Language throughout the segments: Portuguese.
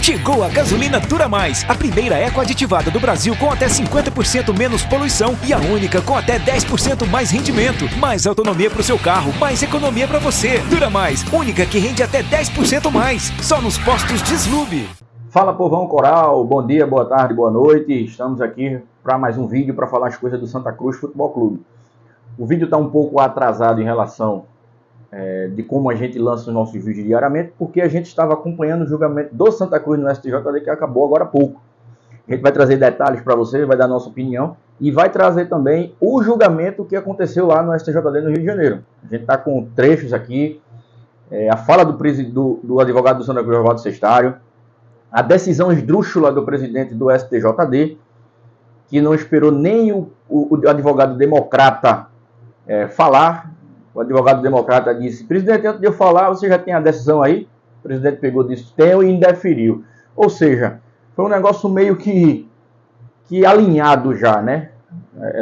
Chegou a gasolina Dura Mais, a primeira eco-aditivada do Brasil com até 50% menos poluição e a única com até 10% mais rendimento. Mais autonomia para o seu carro, mais economia para você. Dura Mais, única que rende até 10% mais, só nos postos Deslube. Fala, povão coral, bom dia, boa tarde, boa noite. Estamos aqui para mais um vídeo para falar as coisas do Santa Cruz Futebol Clube. O vídeo está um pouco atrasado em relação de como a gente lança os nossos vídeos diariamente, porque a gente estava acompanhando o julgamento do Santa Cruz no STJD, que acabou agora há pouco. A gente vai trazer detalhes para você, vai dar a nossa opinião e vai trazer também o julgamento que aconteceu lá no STJD no Rio de Janeiro. A gente está com trechos aqui, a fala do advogado do Santa Cruz, Oswaldo Sestário, a decisão esdrúxula do presidente do STJD, que não esperou nem o advogado democrata falar. O advogado democrata disse: presidente, antes de eu falar, você já tem a decisão aí? O presidente pegou, disse: tenho, e indeferiu. Ou seja, foi um negócio meio que alinhado já, né?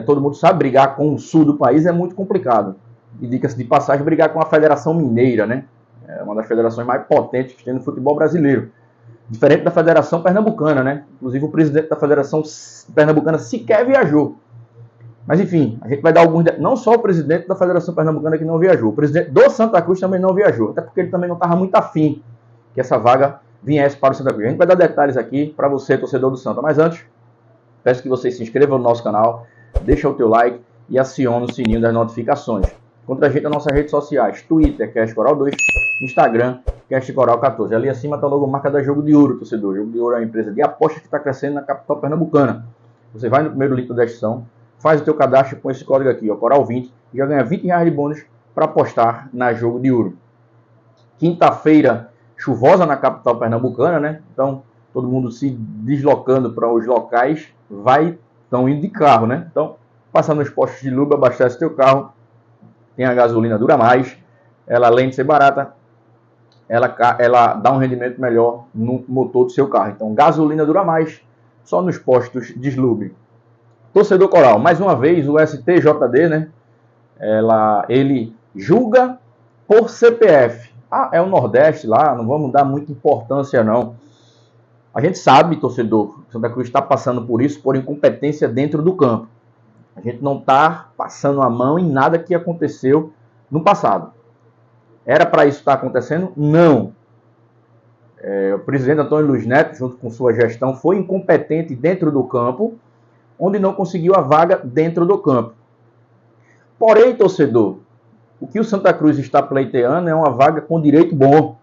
Todo mundo sabe, brigar com o sul do país é muito complicado. E diga-se de passagem, brigar com a Federação Mineira, né? É uma das federações mais potentes que tem no futebol brasileiro. Diferente da Federação Pernambucana, né? Inclusive o presidente da Federação Pernambucana sequer viajou. Mas enfim, a gente vai dar alguns... Não só o presidente da Federação Pernambucana que não viajou, o presidente do Santa Cruz também não viajou, até porque ele também não estava muito afim que essa vaga viesse para o Santa Cruz. A gente vai dar detalhes aqui para você, torcedor do Santa. Mas antes, peço que você se inscreva no nosso canal, deixa o teu like e acione o sininho das notificações. Contra a gente nas nossas redes sociais, Twitter, Cast Coral 2, Instagram, Cast Coral 14. Ali acima está logo a marca da Jogo de Ouro, torcedor. Jogo de Ouro é uma empresa de apostas que está crescendo na capital pernambucana. Você vai no primeiro link da descrição, faz o teu cadastro com esse código aqui, ó, Coral20, e já ganha R$20 de bônus para apostar na Jogo de Ouro. Quinta-feira chuvosa na capital pernambucana, né? Então, todo mundo se deslocando para os locais, estão indo de carro, né? Então, passa nos postos de lube, abastece teu carro, tem a gasolina Dura Mais, ela além de ser barata, ela dá um rendimento melhor no motor do seu carro. Então, gasolina Dura Mais, só nos postos Deslube. Torcedor coral, mais uma vez o STJD, né? Ele julga por CPF. É o Nordeste lá, não vamos dar muita importância não. A gente sabe, torcedor, Santa Cruz está passando por isso, por incompetência dentro do campo. A gente não está passando a mão em nada que aconteceu no passado. Era para isso estar acontecendo? Não. O presidente Antônio Luiz Neto, junto com sua gestão, foi incompetente dentro do campo, onde não conseguiu a vaga dentro do campo. Porém, torcedor, o que o Santa Cruz está pleiteando é uma vaga com direito bom.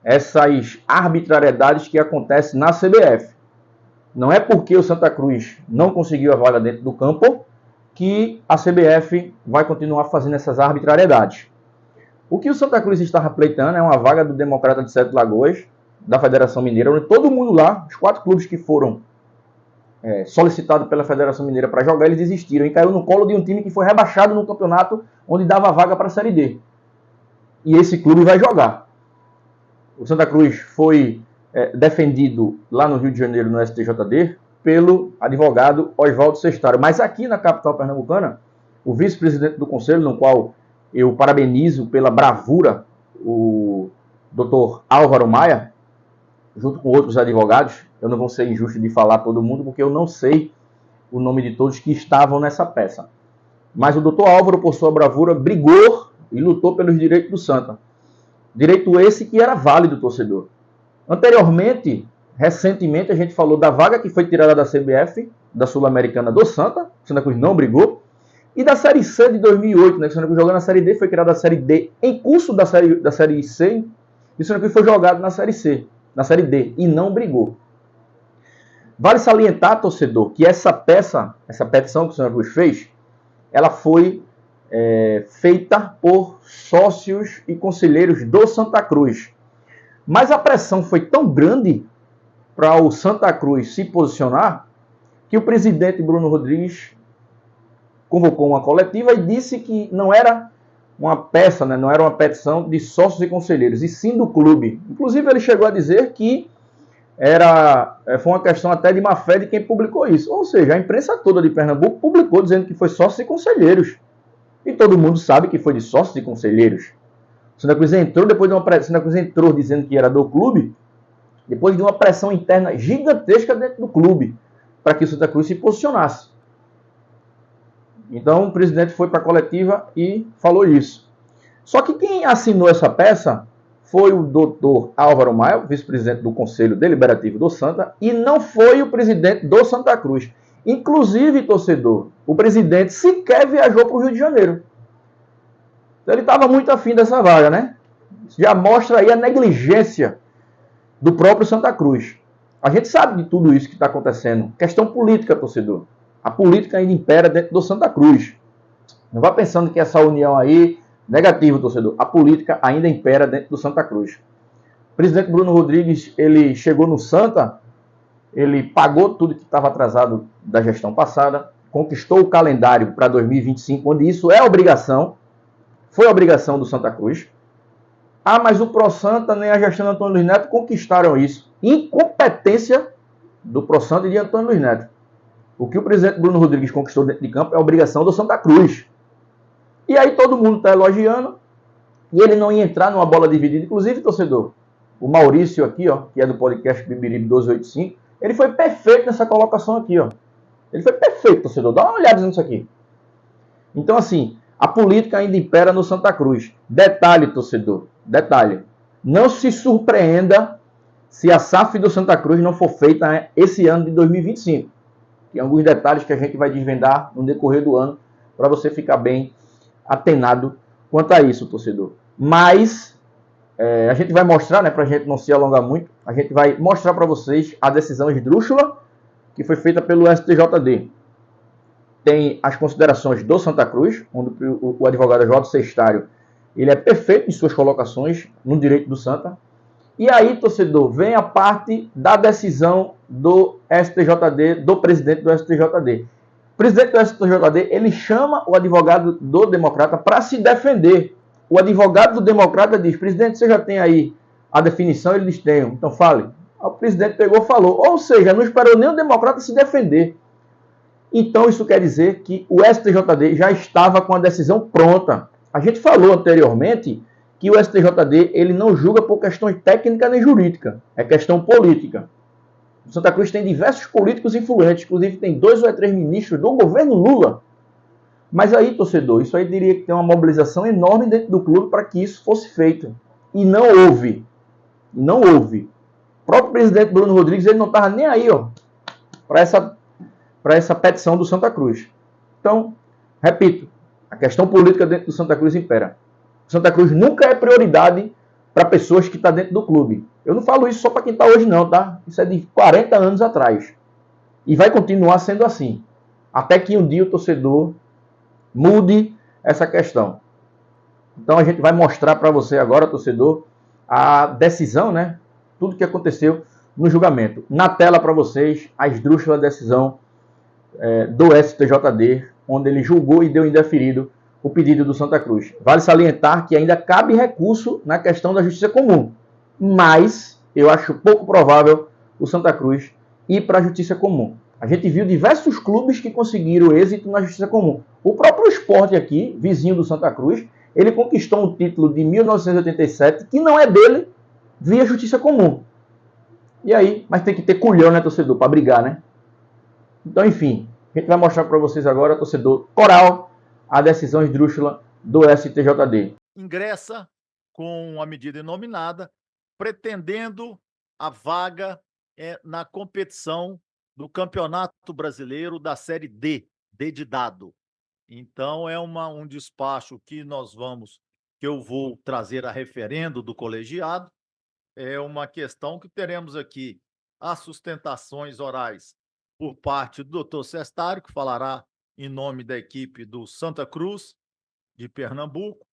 Essas arbitrariedades que acontecem na CBF. Não é porque o Santa Cruz não conseguiu a vaga dentro do campo que a CBF vai continuar fazendo essas arbitrariedades. O que o Santa Cruz está pleiteando é uma vaga do Democrata de Sete Lagoas, da Federação Mineira, onde todo mundo lá, os 4 clubes que foram solicitado pela Federação Mineira para jogar, eles desistiram e caiu no colo de um time que foi rebaixado no campeonato onde dava vaga para a Série D. E esse clube vai jogar. O Santa Cruz foi defendido lá no Rio de Janeiro, no STJD, pelo advogado Oswaldo Sestário. Mas aqui na capital pernambucana, o vice-presidente do conselho, no qual eu parabenizo pela bravura, o Dr. Álvaro Maia, junto com outros advogados, eu não vou ser injusto de falar todo mundo, porque eu não sei o nome de todos que estavam nessa peça. Mas o doutor Álvaro, por sua bravura, brigou e lutou pelos direitos do Santa. Direito esse que era válido, torcedor. Anteriormente, recentemente, a gente falou da vaga que foi tirada da CBF, da Sul-Americana do Santa Cruz não brigou, e da Série C de 2008, né, que o Santa Cruz jogou na Série D, foi criada a Série D em curso da Série C, e o Santa Cruz foi jogado na Série C. Na Série D, e não brigou. Vale salientar, torcedor, que essa petição que o Santa Cruz fez, ela foi feita por sócios e conselheiros do Santa Cruz. Mas a pressão foi tão grande para o Santa Cruz se posicionar, que o presidente Bruno Rodrigues convocou uma coletiva e disse que não era uma peça, né, não era uma petição de sócios e conselheiros, e sim do clube. Inclusive, ele chegou a dizer que foi uma questão até de má fé de quem publicou isso. Ou seja, a imprensa toda de Pernambuco publicou dizendo que foi sócios e conselheiros. E todo mundo sabe que foi de sócios e conselheiros. O Santa Cruz entrou depois de Santa Cruz entrou dizendo que era do clube, depois de uma pressão interna gigantesca dentro do clube, para que o Santa Cruz se posicionasse. Então o presidente foi para a coletiva e falou isso. Só que quem assinou essa peça foi o doutor Álvaro Maia, vice-presidente do Conselho Deliberativo do Santa, e não foi o presidente do Santa Cruz. Inclusive, torcedor, o presidente sequer viajou para o Rio de Janeiro. Então, ele estava muito afim dessa vaga, né? Já mostra aí a negligência do próprio Santa Cruz. A gente sabe de tudo isso que está acontecendo. Questão política, torcedor. A política ainda impera dentro do Santa Cruz. Não vá pensando que essa união aí... Negativo, torcedor. A política ainda impera dentro do Santa Cruz. O presidente Bruno Rodrigues, ele chegou no Santa, ele pagou tudo que estava atrasado da gestão passada, conquistou o calendário para 2025, onde isso é obrigação, foi obrigação do Santa Cruz. Ah, mas o ProSanta nem a gestão de Antônio Luiz Neto conquistaram isso. Incompetência do ProSanta e de Antônio Luiz Neto. O que o presidente Bruno Rodrigues conquistou dentro de campo é obrigação do Santa Cruz. E aí todo mundo está elogiando, e ele não ia entrar numa bola dividida. Inclusive, torcedor, o Maurício aqui, ó, que é do podcast Bibiribe 1285, ele foi perfeito nessa colocação aqui, ó. Ele foi perfeito, torcedor. Dá uma olhada nisso aqui. Então, assim, a política ainda impera no Santa Cruz. Detalhe, torcedor, detalhe. Não se surpreenda se a SAF do Santa Cruz não for feita esse ano de 2025. Tem alguns detalhes que a gente vai desvendar no decorrer do ano, para você ficar bem atenado quanto a isso, torcedor. Mas a gente vai mostrar, né, para a gente não se alongar muito, a gente vai mostrar para vocês a decisão esdrúxula que foi feita pelo STJD. Tem as considerações do Santa Cruz, onde o advogado Jorge Sextário, ele é perfeito em suas colocações no direito do Santa. E aí, torcedor, vem a parte da decisão do STJD, do presidente do STJD. O presidente do STJD, ele chama o advogado do Democrata para se defender. O advogado do Democrata diz: presidente, você já tem aí a definição? Ele diz: tenho. Então fale. O presidente pegou e falou. Ou seja, não esperou nem o Democrata se defender. Então isso quer dizer que o STJD já estava com a decisão pronta. A gente falou anteriormente que o STJD ele não julga por questões técnicas nem jurídicas. É questão política. O Santa Cruz tem diversos políticos influentes, inclusive tem 2 ou 3 ministros do governo Lula. Mas aí, torcedor, isso aí diria que tem uma mobilização enorme dentro do clube para que isso fosse feito. E não houve. Não houve. O próprio presidente Bruno Rodrigues, ele não estava nem aí, ó, para essa petição do Santa Cruz. Então, repito, a questão política dentro do Santa Cruz impera. O Santa Cruz nunca é prioridade para pessoas que estão dentro do clube. Eu não falo isso só para quem está hoje não, tá? Isso é de 40 anos atrás. E vai continuar sendo assim. Até que um dia o torcedor mude essa questão. Então a gente vai mostrar para você agora, torcedor, a decisão, né? Tudo que aconteceu no julgamento. Na tela para vocês, a esdrúxula decisão do STJD, onde ele julgou e deu indeferido o pedido do Santa Cruz. Vale salientar que ainda cabe recurso na questão da justiça comum, mas eu acho pouco provável o Santa Cruz ir para a justiça comum. A gente viu diversos clubes que conseguiram êxito na justiça comum. O próprio Sport aqui, vizinho do Santa Cruz, ele conquistou um título de 1987 que não é dele via justiça comum. E aí, mas tem que ter culhão, né, torcedor, para brigar, né? Então, enfim, a gente vai mostrar para vocês agora, torcedor coral, a decisão esdrúxula do STJD. Ingressa com a medida inominada, pretendendo a vaga na competição do Campeonato Brasileiro da Série D, D de dado. Então, é um despacho que eu vou trazer a referendo do colegiado. É uma questão que teremos aqui as sustentações orais por parte do doutor Sestário, que falará em nome da equipe do Santa Cruz, de Pernambuco,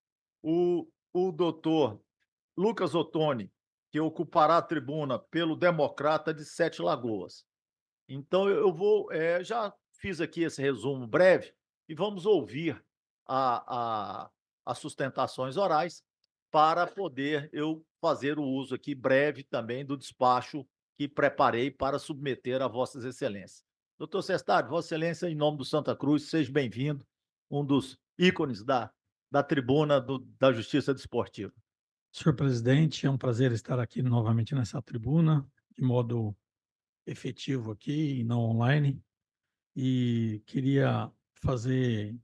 o doutor Lucas Ottoni, que ocupará a tribuna pelo Democrata de Sete Lagoas. Então, eu vou... já fiz aqui esse resumo breve e vamos ouvir as sustentações orais para poder eu fazer o uso aqui breve também do despacho que preparei para submeter a Vossas Excelências. Doutor Sestário, Vossa Excelência, em nome do Santa Cruz, seja bem-vindo, um dos ícones da tribuna da Justiça Desportiva. Senhor presidente, é um prazer estar aqui novamente nessa tribuna, de modo efetivo aqui e não online. E queria fazer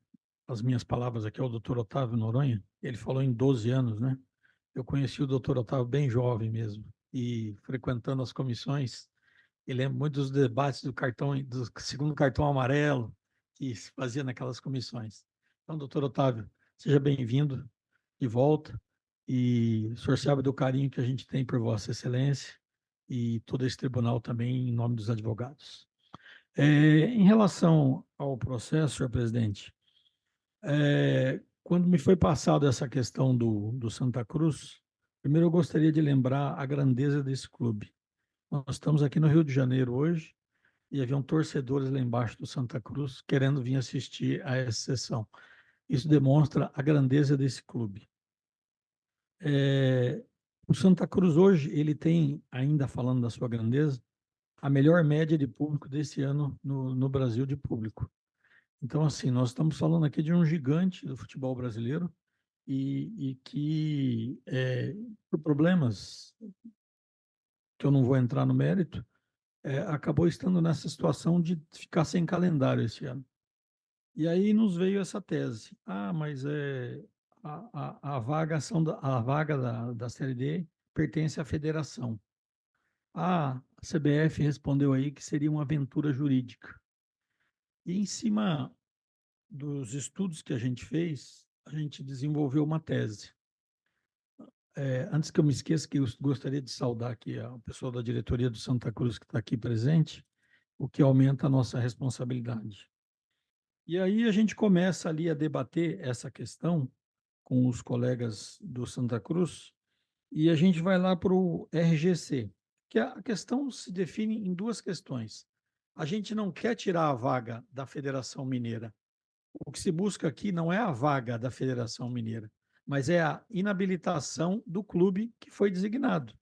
as minhas palavras aqui ao doutor Otávio Noronha. Ele falou em 12 anos, né? Eu conheci o doutor Otávio bem jovem mesmo, e frequentando as comissões, eu lembro muito dos debates do segundo cartão amarelo, que se fazia naquelas comissões. Então, doutor Otávio, seja bem-vindo de volta, e o senhor sabe do carinho que a gente tem por Vossa Excelência e todo esse tribunal também, em nome dos advogados. Em relação ao processo, senhor presidente, quando me foi passada essa questão do Santa Cruz, primeiro eu gostaria de lembrar a grandeza desse clube. Nós estamos aqui no Rio de Janeiro hoje e haviam torcedores lá embaixo do Santa Cruz querendo vir assistir a essa sessão. Isso demonstra a grandeza desse clube. O Santa Cruz hoje, ele tem, ainda falando da sua grandeza, a melhor média de público desse ano no Brasil de público. Então, assim, nós estamos falando aqui de um gigante do futebol brasileiro e que, por problemas que eu não vou entrar no mérito, acabou estando nessa situação de ficar sem calendário esse ano. E aí nos veio essa tese. Mas a vaga da Série D pertence à federação. A CBF respondeu aí que seria uma aventura jurídica. E em cima dos estudos que a gente fez, a gente desenvolveu uma tese. Antes que eu me esqueça, que eu gostaria de saudar aqui a pessoa da diretoria do Santa Cruz que está aqui presente, o que aumenta a nossa responsabilidade. E aí a gente começa ali a debater essa questão com os colegas do Santa Cruz e a gente vai lá para o RGC, que a questão se define em duas questões. A gente não quer tirar a vaga da Federação Mineira. O que se busca aqui não é a vaga da Federação Mineira, mas é a inabilitação do clube que foi designado.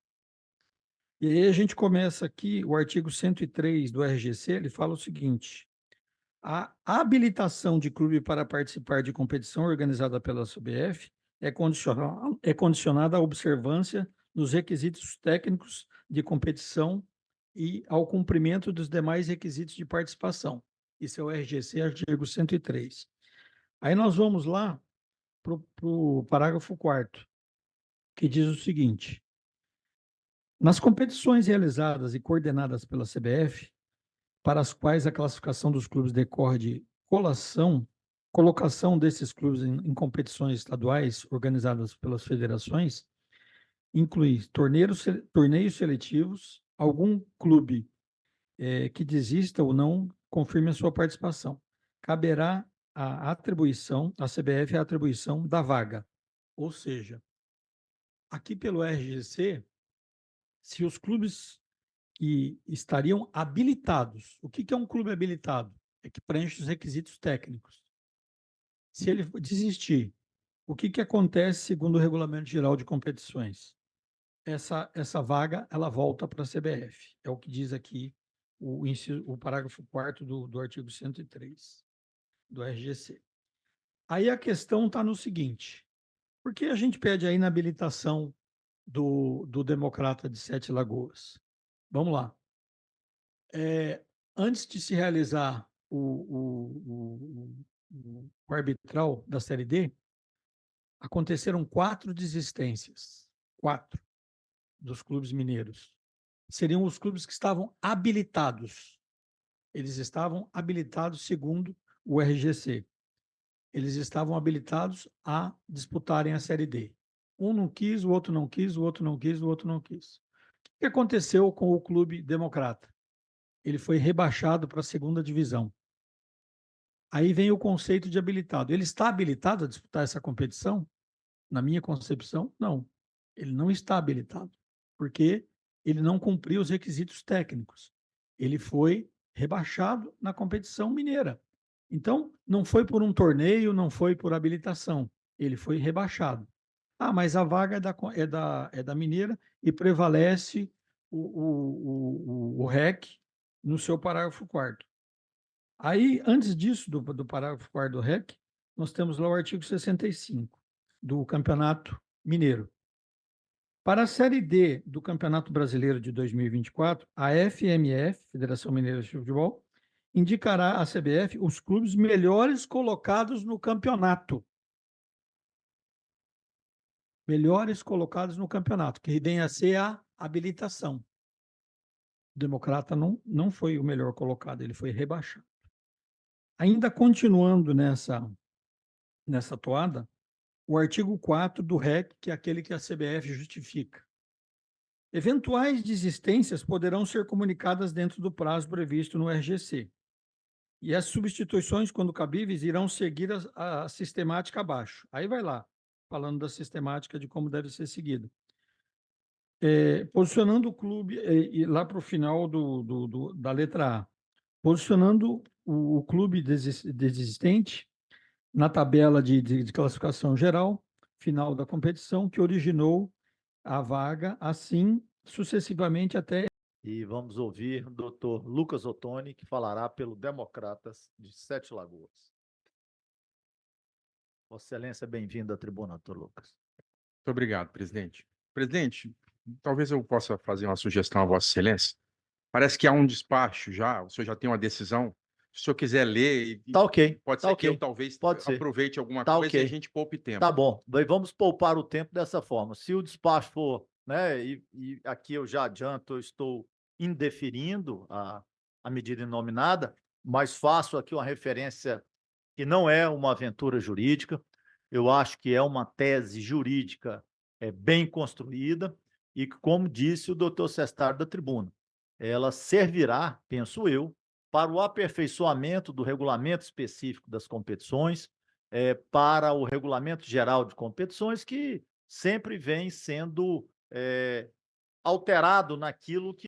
E aí a gente começa aqui, o artigo 103 do RGC, ele fala o seguinte: a habilitação de clube para participar de competição organizada pela CBF é condicionada à observância dos requisitos técnicos de competição e ao cumprimento dos demais requisitos de participação. Isso é o RGC, artigo 103. Aí nós vamos lá para o parágrafo 4º, que diz o seguinte: nas competições realizadas e coordenadas pela CBF, para as quais a classificação dos clubes decorre de colocação desses clubes em competições estaduais organizadas pelas federações, inclui torneios seletivos, algum clube que desista ou não confirme a sua participação. Caberá à CBF a atribuição da vaga. Ou seja, aqui pelo RGC, se os clubes que estariam habilitados, o que é um clube habilitado? É que preenche os requisitos técnicos. Se ele desistir, o que acontece segundo o Regulamento Geral de Competições? Essa vaga, ela volta para a CBF. É o que diz aqui o parágrafo 4º do artigo 103 do RGC. Aí a questão está no seguinte: por que a gente pede a inabilitação do Democrata de Sete Lagoas? Vamos lá. Antes de se realizar o arbitral da Série D, aconteceram 4 desistências. 4 dos clubes mineiros. Seriam os clubes que estavam habilitados. Eles estavam habilitados segundo o RGC. Eles estavam habilitados a disputarem a Série D. Um não quis, o outro não quis, o outro não quis, o outro não quis. O que aconteceu com o Clube Democrata? Ele foi rebaixado para a segunda divisão. Aí vem o conceito de habilitado. Ele está habilitado a disputar essa competição? Na minha concepção, não. Ele não está habilitado, porque ele não cumpriu os requisitos técnicos. Ele foi rebaixado na competição mineira. Então, não foi por um torneio, não foi por habilitação. Ele foi rebaixado. Mas a vaga é da Mineira e prevalece o REC no seu parágrafo 4º. Aí, antes disso, do parágrafo 4º do REC, nós temos lá o artigo 65 do Campeonato Mineiro. Para a Série D do Campeonato Brasileiro de 2024, a FMF, Federação Mineira de Futebol, indicará à CBF os clubes melhores colocados no campeonato. Melhores colocados no campeonato, que vem a ser a habilitação. O Democrata não foi o melhor colocado, ele foi rebaixado. Ainda continuando nessa toada, o artigo 4 do REC, que é aquele que a CBF justifica. Eventuais desistências poderão ser comunicadas dentro do prazo previsto no RGC. E as substituições, quando cabíveis, irão seguir a sistemática abaixo. Aí vai lá, falando da sistemática de como deve ser seguido. Posicionando o clube, lá para o final da letra A, posicionando o clube desistente na tabela de classificação geral, final da competição, que originou a vaga, assim sucessivamente até... E vamos ouvir o doutor Lucas Ottoni, que falará pelo Democratas de Sete Lagoas. Vossa Excelência, bem-vindo à tribuna, doutor Lucas. Muito obrigado, presidente. Presidente, talvez eu possa fazer uma sugestão a Vossa Excelência. Parece que há um despacho já, o senhor já tem uma decisão. Se o senhor quiser ler, Tá ok. pode Tá ser ok. que eu talvez Pode ser. aproveite alguma Tá coisa ok. e a gente poupe tempo. Tá bom. Daí vamos poupar o tempo dessa forma. Se o despacho for, né, e aqui eu já adianto, eu estou indeferindo a medida inominada, mas faço aqui uma referência que não é uma aventura jurídica. Eu acho que é uma tese jurídica bem construída e que, como disse o doutor Sestaro da tribuna, ela servirá, penso eu, para o aperfeiçoamento do regulamento específico das competições, para o regulamento geral de competições, que sempre vem sendo alterado naquilo que...